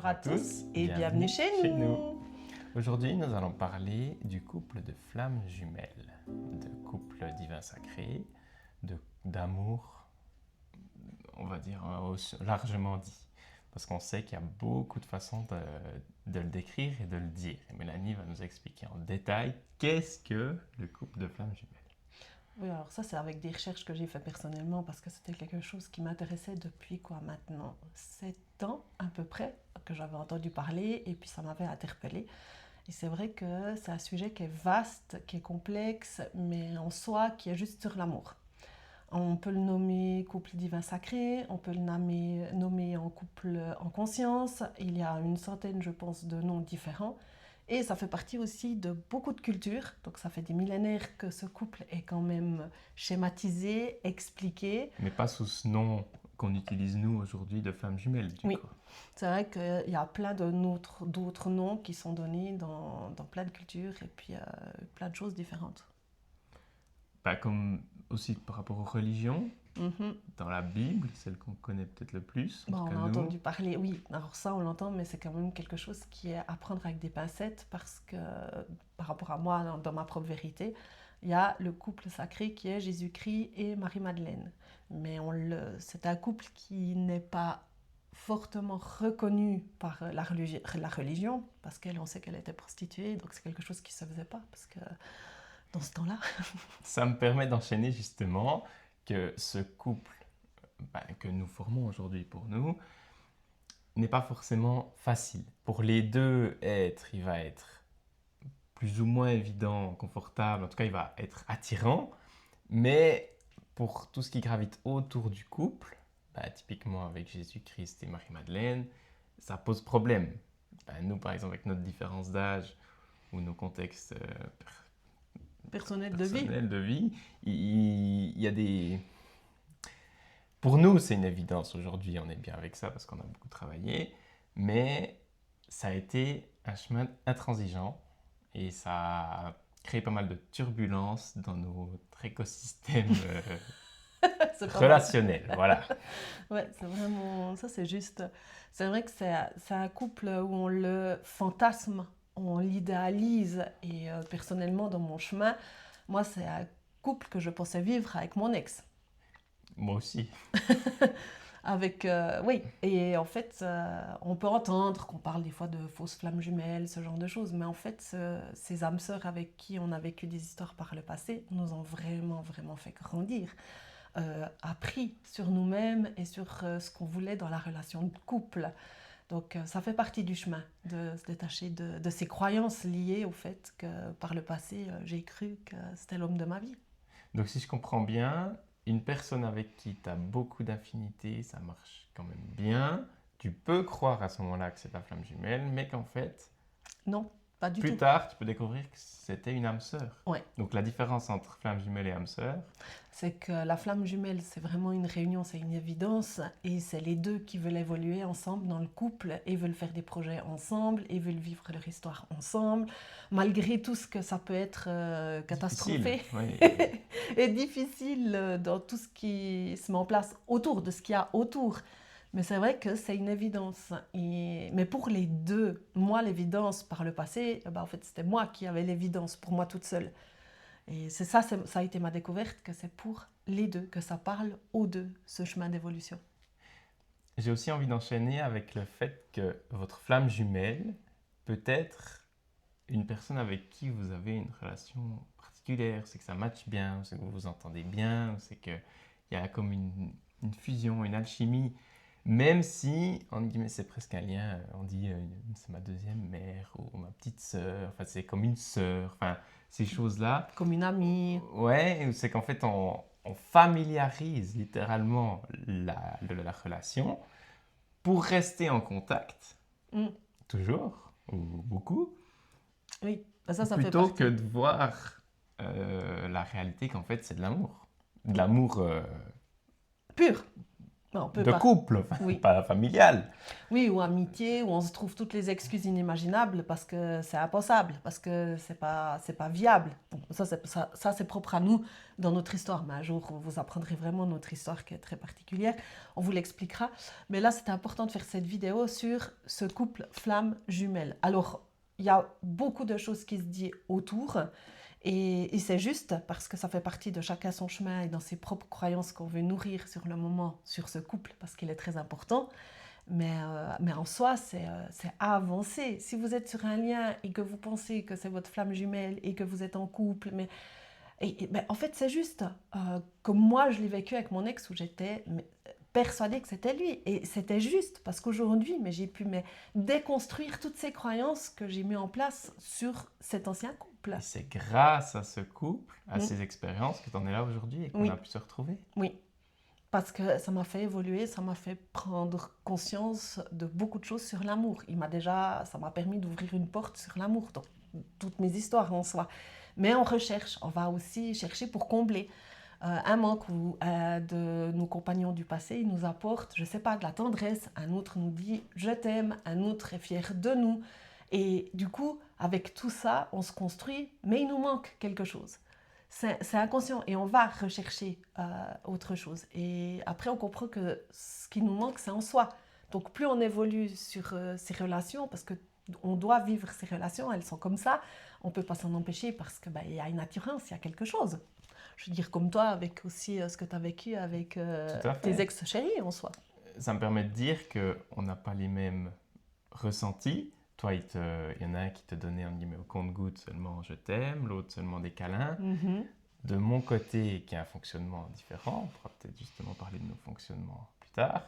Bonjour à tous et bienvenue chez nous. Aujourd'hui, nous allons parler du couple de flammes jumelles, de couple divin sacré, d'amour, on va dire largement dit. Parce qu'on sait qu'il y a beaucoup de façons de le décrire et de le dire. Et Mélanie va nous expliquer en détail qu'est-ce que le couple de flammes jumelles. Oui, alors ça, c'est avec des recherches que j'ai fait personnellement parce que c'était quelque chose qui m'intéressait depuis quoi maintenant 7 ans à peu près que j'avais entendu parler et puis ça m'avait interpellée. Et c'est vrai que c'est un sujet qui est vaste, qui est complexe, mais en soi qui est juste sur l'amour. On peut le nommer couple divin sacré, on peut le nommer en couple en conscience. Il y a une centaine, je pense, de noms différents. Et ça fait partie aussi de beaucoup de cultures. Donc ça fait des millénaires que ce couple est quand même schématisé, expliqué. Mais pas sous ce nom qu'on utilise nous aujourd'hui de flammes jumelles, du coup. C'est vrai qu'il y a plein d'autres noms qui sont donnés dans plein de cultures et puis plein de choses différentes. Comme aussi par rapport aux religions, dans la Bible, celle qu'on connaît peut-être le plus. Bon, on a entendu parler, oui, alors ça on l'entend, mais c'est quand même quelque chose qui est à prendre avec des pincettes parce que par rapport à moi, dans ma propre vérité, il y a le couple sacré qui est Jésus-Christ et Marie-Madeleine. Mais c'est un couple qui n'est pas fortement reconnu par la religion parce on sait qu'elle était prostituée, donc c'est quelque chose qui ne se faisait pas parce que dans ce temps-là. Ça me permet d'enchaîner justement que ce couple que nous formons aujourd'hui pour nous n'est pas forcément facile. Pour les deux êtres, il va être plus ou moins évident, confortable, en tout cas il va être attirant, mais pour tout ce qui gravite autour du couple, typiquement avec Jésus-Christ et Marie-Madeleine, ça pose problème. Nous par exemple avec notre différence d'âge ou nos contextes personnel de vie, il y a des... Pour nous, c'est une évidence aujourd'hui, on est bien avec ça parce qu'on a beaucoup travaillé, mais ça a été un chemin intransigeant et ça a créé pas mal de turbulences dans notre écosystème relationnel. Voilà. Ouais, c'est vraiment... Ça, c'est juste... C'est vrai que c'est un couple où on le fantasme, on l'idéalise. Et personnellement, dans mon chemin, moi, c'est un couple que je pensais vivre avec mon ex. Moi aussi. Oui, et en fait, on peut entendre qu'on parle des fois de fausses flammes jumelles, ce genre de choses, mais en fait, ces âmes sœurs avec qui on a vécu des histoires par le passé nous ont vraiment, vraiment fait grandir, appris sur nous-mêmes et sur ce qu'on voulait dans la relation de couple. Donc ça fait partie du chemin, de se détacher de ces croyances liées au fait que par le passé, j'ai cru que c'était l'homme de ma vie. Donc si je comprends bien, une personne avec qui tu as beaucoup d'affinités, ça marche quand même bien. Tu peux croire à ce moment-là que c'est ta flamme jumelle, mais qu'en fait, non, pas du tout. Plus tard, tu peux découvrir que c'était une âme sœur. Ouais. Donc la différence entre flamme jumelle et âme sœur, c'est que la flamme jumelle, c'est vraiment une réunion, c'est une évidence, et c'est les deux qui veulent évoluer ensemble dans le couple et veulent faire des projets ensemble et veulent vivre leur histoire ensemble, malgré tout ce que ça peut être catastrophé et difficile dans tout ce qui se met en place autour de ce qu'il y a autour. Mais c'est vrai que c'est une évidence. Mais pour les deux, moi, l'évidence par le passé, en fait, c'était moi qui avais l'évidence pour moi toute seule. Et ça a été ma découverte, que c'est pour les deux, que ça parle aux deux, ce chemin d'évolution. J'ai aussi envie d'enchaîner avec le fait que votre flamme jumelle peut être une personne avec qui vous avez une relation particulière, c'est que ça matche bien, c'est que vous vous entendez bien, c'est qu'il y a comme une fusion, une alchimie, même si, entre guillemets, c'est presque un lien, on dit c'est ma deuxième mère ou ma petite sœur, enfin c'est comme une sœur, enfin ces choses-là. Comme une amie. Ouais, c'est qu'en fait on familiarise littéralement la relation pour rester en contact, toujours, ou beaucoup. Oui, ça fait plutôt partie. Que de voir la réalité qu'en fait c'est de l'amour. De l'amour... Pur. Non, on peut de pas. couple, Oui. pas familial. Oui, ou amitié, où on se trouve toutes les excuses inimaginables parce que c'est impensable, parce que c'est pas viable. Bon, ça, c'est propre à nous dans notre histoire. Mais un jour, vous apprendrez vraiment notre histoire qui est très particulière. On vous l'expliquera. Mais là, c'était important de faire cette vidéo sur ce couple flamme jumelle. Alors, il y a beaucoup de choses qui se disent autour. Et c'est juste parce que ça fait partie de chacun son chemin et dans ses propres croyances qu'on veut nourrir sur le moment, sur ce couple, parce qu'il est très important. Mais en soi, c'est à avancer. Si vous êtes sur un lien et que vous pensez que c'est votre flamme jumelle et que vous êtes en couple, ben, en fait, c'est juste comme moi, je l'ai vécu avec mon ex où j'étais persuadée que c'était lui. Et c'était juste parce qu'aujourd'hui, j'ai pu déconstruire toutes ces croyances que j'ai mis en place sur cet ancien couple. Et c'est grâce à ce couple, à Mm. ces expériences que tu en es là aujourd'hui et qu'on Oui. a pu se retrouver. Oui. Parce que ça m'a fait évoluer, ça m'a fait prendre conscience de beaucoup de choses sur l'amour. Ça m'a permis d'ouvrir une porte sur l'amour, dans toutes mes histoires en soi. Mais on va aussi chercher pour combler un manque où de nos compagnons du passé, ils nous apportent, je sais pas, de la tendresse. Un autre nous dit je t'aime, un autre est fier de nous. Et du coup, avec tout ça, on se construit, mais il nous manque quelque chose. C'est inconscient et on va rechercher autre chose. Et après, on comprend que ce qui nous manque, c'est en soi. Donc, plus on évolue sur ces relations, parce qu'on doit vivre ces relations, elles sont comme ça, on ne peut pas s'en empêcher parce qu'il y a une attirance, il y a quelque chose. Je veux dire, comme toi, avec aussi ce que tu as vécu avec tes ex-chéris en soi. Ça me permet de dire qu'on n'a pas les mêmes ressentis. Toi, il y en a un qui te donnait un au compte-gouttes seulement je t'aime, l'autre seulement des câlins. Mm-hmm. De mon côté, qui a un fonctionnement différent, on pourra peut-être justement parler de nos fonctionnements plus tard,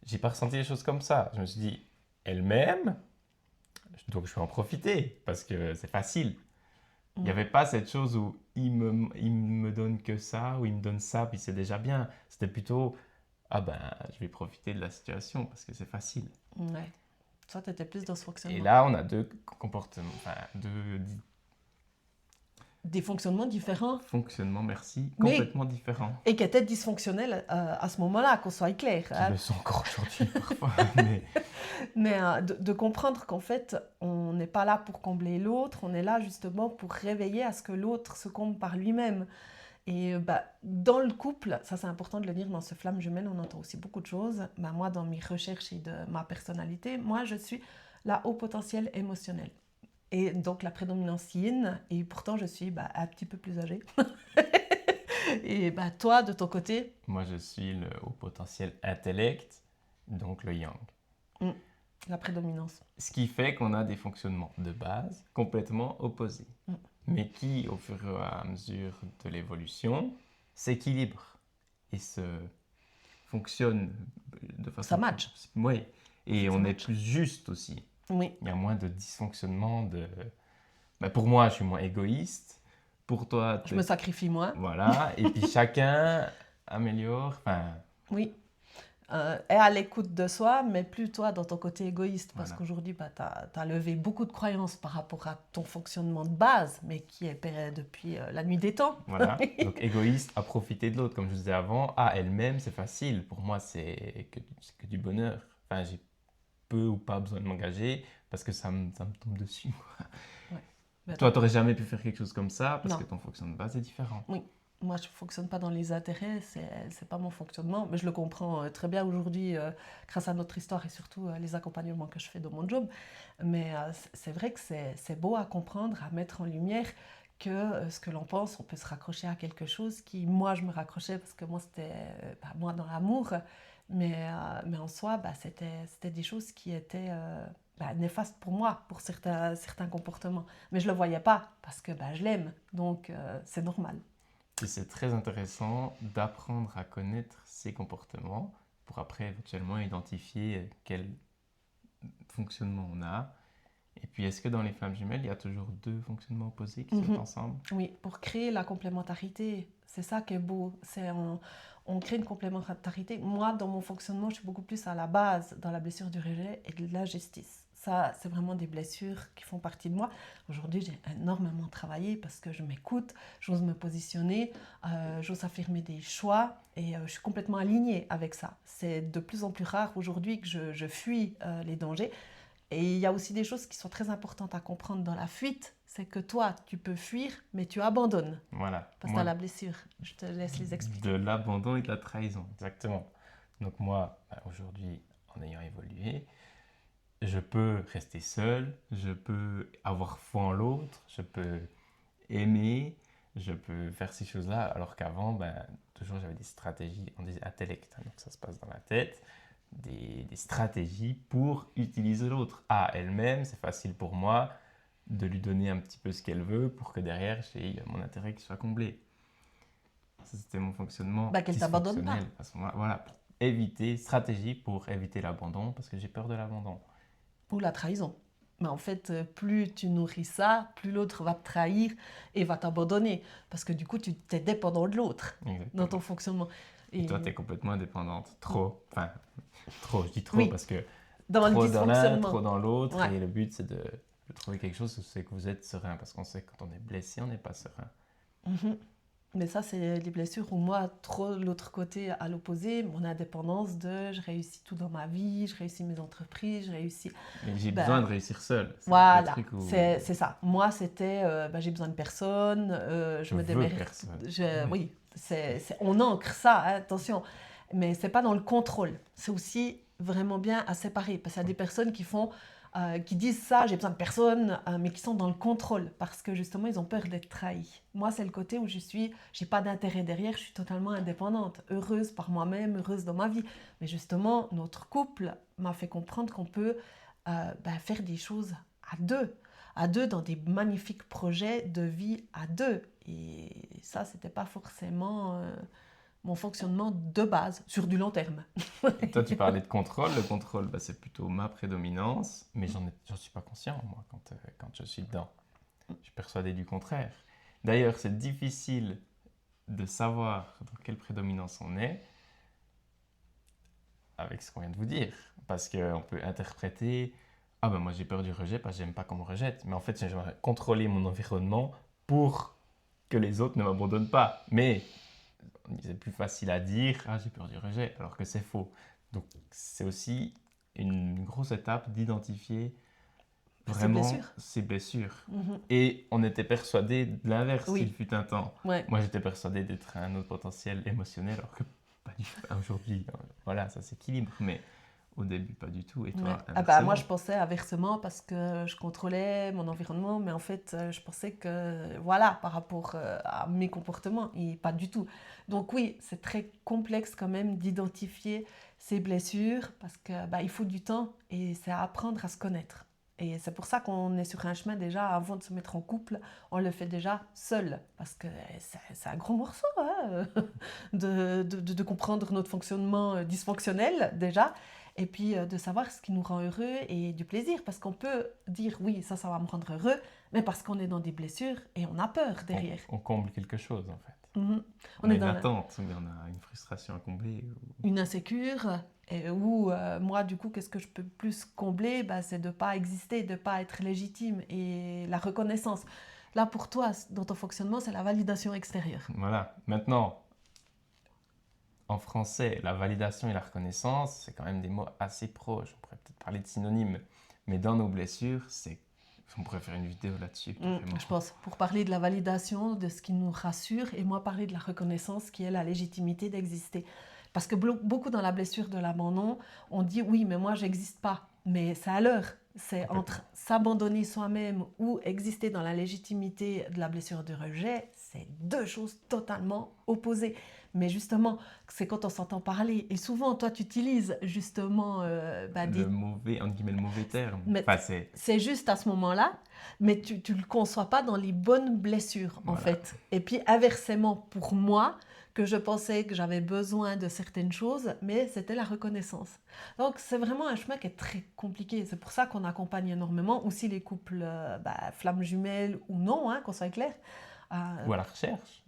j'ai pas ressenti les choses comme ça. Je me suis dit, elle m'aime, donc je vais en profiter parce que c'est facile. Il n'y avait pas cette chose où il me donne que ça, ou il me donne ça, puis c'est déjà bien. C'était plutôt, ah ben, je vais profiter de la situation parce que c'est facile. Ouais. Toi, tu étais plus dans ce fonctionnement. Et là, on a deux comportements, Des fonctionnements différents. Fonctionnements, merci, complètement différents. Et qui étaient dysfonctionnels à ce moment-là, qu'on soit clair. Qui le sont encore aujourd'hui parfois. Mais de comprendre qu'en fait, on n'est pas là pour combler l'autre, on est là justement pour réveiller à ce que l'autre se comble par lui-même. Et dans le couple, ça c'est important de le dire, dans ce flamme jumelle, on entend aussi beaucoup de choses. Moi, dans mes recherches et de ma personnalité, moi, je suis la haut potentiel émotionnel. Et donc la prédominance yin, et pourtant je suis un petit peu plus âgée. Et toi, de ton côté? Moi, je suis le haut potentiel intellect, donc le yang. La prédominance. Ce qui fait qu'on a des fonctionnements de base complètement opposés, mais qui, au fur et à mesure de l'évolution, s'équilibrent et se fonctionnent de façon... Ça match. Oui, et on est plus juste aussi. Oui. Il y a moins de dysfonctionnement. Pour moi, je suis moins égoïste. Pour toi, je me sacrifie moins. Voilà, et puis chacun améliore. Oui. Est à l'écoute de soi, mais plus toi dans ton côté égoïste. Parce qu'aujourd'hui, tu as levé beaucoup de croyances par rapport à ton fonctionnement de base, mais qui est depuis la nuit des temps. Voilà, donc égoïste à profiter de l'autre. Comme je disais avant, elle-même, c'est facile. Pour moi, c'est que du bonheur. J'ai peu ou pas besoin de m'engager parce que ça me tombe dessus. Ouais. Toi, tu n'aurais jamais pu faire quelque chose comme ça parce que ton fonctionnement de base est différent. Oui. Moi, je ne fonctionne pas dans les intérêts, c'est pas mon fonctionnement, mais je le comprends très bien aujourd'hui grâce à notre histoire et surtout les accompagnements que je fais dans mon job. Mais c'est vrai que c'est beau à comprendre, à mettre en lumière que ce que l'on pense, on peut se raccrocher à quelque chose qui, moi, je me raccrochais parce que moi, c'était moi dans l'amour, mais en soi, c'était des choses qui étaient néfastes pour moi, pour certains comportements. Mais je ne le voyais pas parce que je l'aime, donc c'est normal. Et c'est très intéressant d'apprendre à connaître ces comportements pour après éventuellement identifier quel fonctionnement on a. Et puis, est-ce que dans les flammes jumelles, il y a toujours deux fonctionnements opposés qui sont ensemble? Oui, pour créer la complémentarité. C'est ça qui est beau. On crée une complémentarité. Moi, dans mon fonctionnement, je suis beaucoup plus à la base dans la blessure du rejet et de l'injustice. Ça, c'est vraiment des blessures qui font partie de moi. Aujourd'hui, j'ai énormément travaillé parce que je m'écoute, j'ose me positionner, j'ose affirmer des choix et je suis complètement alignée avec ça. C'est de plus en plus rare aujourd'hui que je fuis les dangers. Et il y a aussi des choses qui sont très importantes à comprendre dans la fuite. C'est que toi, tu peux fuir, mais tu abandonnes Voilà. parce que tu as la blessure. Je te laisse les expliquer. De l'abandon et de la trahison, exactement. Donc moi, aujourd'hui, en ayant évolué, je peux rester seul, je peux avoir foi en l'autre, je peux aimer, je peux faire ces choses-là, alors qu'avant, toujours j'avais des stratégies, on dit intellect, hein, donc ça se passe dans la tête, des stratégies pour utiliser l'autre. À elle-même, c'est facile pour moi de lui donner un petit peu ce qu'elle veut pour que derrière, j'ai mon intérêt qui soit comblé. Ça, c'était mon fonctionnement Qu'elle t'abandonne pas. dysfonctionnel à ce moment-là. Voilà, éviter, stratégie pour éviter l'abandon, parce que j'ai peur de l'abandon. Ou la trahison. Mais en fait, plus tu nourris ça, plus l'autre va te trahir et va t'abandonner. Parce que du coup, tu t'es dépendant de l'autre dans ton fonctionnement. Et toi, tu es complètement indépendante. Trop. Enfin, trop, je dis trop Oui, parce que dans le trop dans l'un, dysfonctionnement. trop dans l'autre. Ouais. Et le but, c'est de trouver quelque chose où c'est que vous êtes serein. Parce qu'on sait que quand on est blessé, on n'est pas serein. Mhm. Mais ça, c'est les blessures où moi, trop l'autre côté, à l'opposé, mon indépendance de je réussis tout dans ma vie, je réussis mes entreprises, je réussis... Mais j'ai besoin de réussir seul. C'est Voilà, le truc où c'est ça. Moi, c'était j'ai besoin de personne, je me veux démerde. personne. Oui, on ancre ça, hein, attention. Mais c'est pas dans le contrôle. C'est aussi vraiment bien à séparer. Parce qu'il y a des personnes qui disent ça, j'ai besoin de personne, mais qui sont dans le contrôle. Parce que justement, ils ont peur d'être trahis. Moi, c'est le côté où j'ai pas d'intérêt derrière, je suis totalement indépendante. Heureuse par moi-même, heureuse dans ma vie. Mais justement, notre couple m'a fait comprendre qu'on peut faire des choses à deux dans des magnifiques projets de vie à deux. Et ça, c'était pas forcément mon fonctionnement de base sur du long terme. Et toi, tu parlais de contrôle. Le contrôle, c'est plutôt ma prédominance. Mais j'en suis pas conscient, moi, quand je suis dedans. Je suis persuadé du contraire. D'ailleurs, c'est difficile de savoir dans quelle prédominance on est avec ce qu'on vient de vous dire. Parce qu'on peut interpréter « Ah moi j'ai peur du rejet parce que j'aime pas qu'on me rejette. » Mais en fait, j'aimerais contrôler mon environnement pour que les autres ne m'abandonnent pas. Mais c'est plus facile à dire « Ah, j'ai peur du rejet » alors que c'est faux. Donc, c'est aussi une grosse étape d'identifier vraiment ces blessures. Mm-hmm. Et on était persuadé de l'inverse, Oui. il fut un temps. Ouais. Moi, j'étais persuadé d'être un autre potentiel émotionnel alors que pas du tout. Aujourd'hui, voilà, ça s'équilibre, mais au début, pas du tout. Et toi, moi, je pensais inversement parce que je contrôlais mon environnement, mais en fait, je pensais que, voilà, par rapport à mes comportements, et pas du tout. Donc oui, c'est très complexe quand même d'identifier ces blessures parce que il faut du temps et c'est à apprendre à se connaître. Et c'est pour ça qu'on est sur un chemin déjà, avant de se mettre en couple, on le fait déjà seul. Parce que c'est un gros morceau hein, de comprendre notre fonctionnement dysfonctionnel déjà. Et puis de savoir ce qui nous rend heureux et du plaisir. Parce qu'on peut dire oui, ça va me rendre heureux, mais parce qu'on est dans des blessures et on a peur derrière. On comble quelque chose en fait. Mm-hmm. On a une attente, mais on a une frustration à combler. Une insécure. Et où moi, du coup, qu'est-ce que je peux plus combler c'est de ne pas exister, de ne pas être légitime. Et la reconnaissance. Là, pour toi, dans ton fonctionnement, c'est la validation extérieure. Voilà. Maintenant, en français, la validation et la reconnaissance, c'est quand même des mots assez proches. On pourrait peut-être parler de synonymes. Mais dans nos blessures, on pourrait faire une vidéo là-dessus. Je pense, pour parler de la validation, de ce qui nous rassure, et moi parler de la reconnaissance qui est la légitimité d'exister. Parce que beaucoup dans la blessure de l'abandon, on dit oui, mais moi, j'existe pas. Mais c'est à l'heure. C'est entre s'abandonner soi-même ou exister dans la légitimité de la blessure de rejet, c'est deux choses totalement opposées. Mais justement, c'est quand on s'entend parler. Et souvent, toi, tu utilises justement... le mauvais, entre guillemets, le mauvais terme. C'est juste à ce moment-là, mais tu ne le conçois pas dans les bonnes blessures, en fait. Et puis, inversement, pour moi, que je pensais que j'avais besoin de certaines choses, mais c'était la reconnaissance. Donc, c'est vraiment un chemin qui est très compliqué. C'est pour ça qu'on accompagne énormément, aussi les couples flammes jumelles ou non, hein, qu'on soit clair. Ou à la recherche.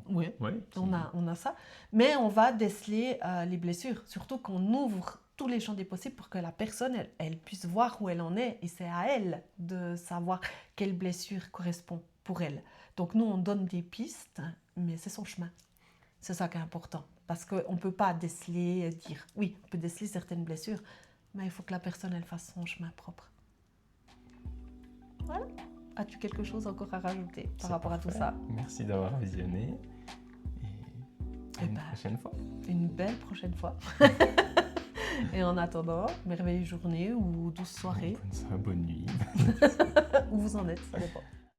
Oui, on a ça. Mais on va déceler les blessures, surtout qu'on ouvre tous les champs des possibles pour que la personne, elle puisse voir où elle en est. Et c'est à elle de savoir quelle blessure correspond pour elle. Donc nous, on donne des pistes, mais c'est son chemin. C'est ça qui est important. Parce qu'on ne peut pas déceler, dire... Oui, on peut déceler certaines blessures, mais il faut que la personne, elle fasse son chemin propre. Voilà. As-tu quelque chose encore à rajouter par rapport à tout ça? Merci d'avoir visionné. Et à une prochaine fois. Une belle prochaine fois. Et en attendant, merveilleuse journée ou douce soirée. Bonne nuit. Où vous en êtes, ça dépend.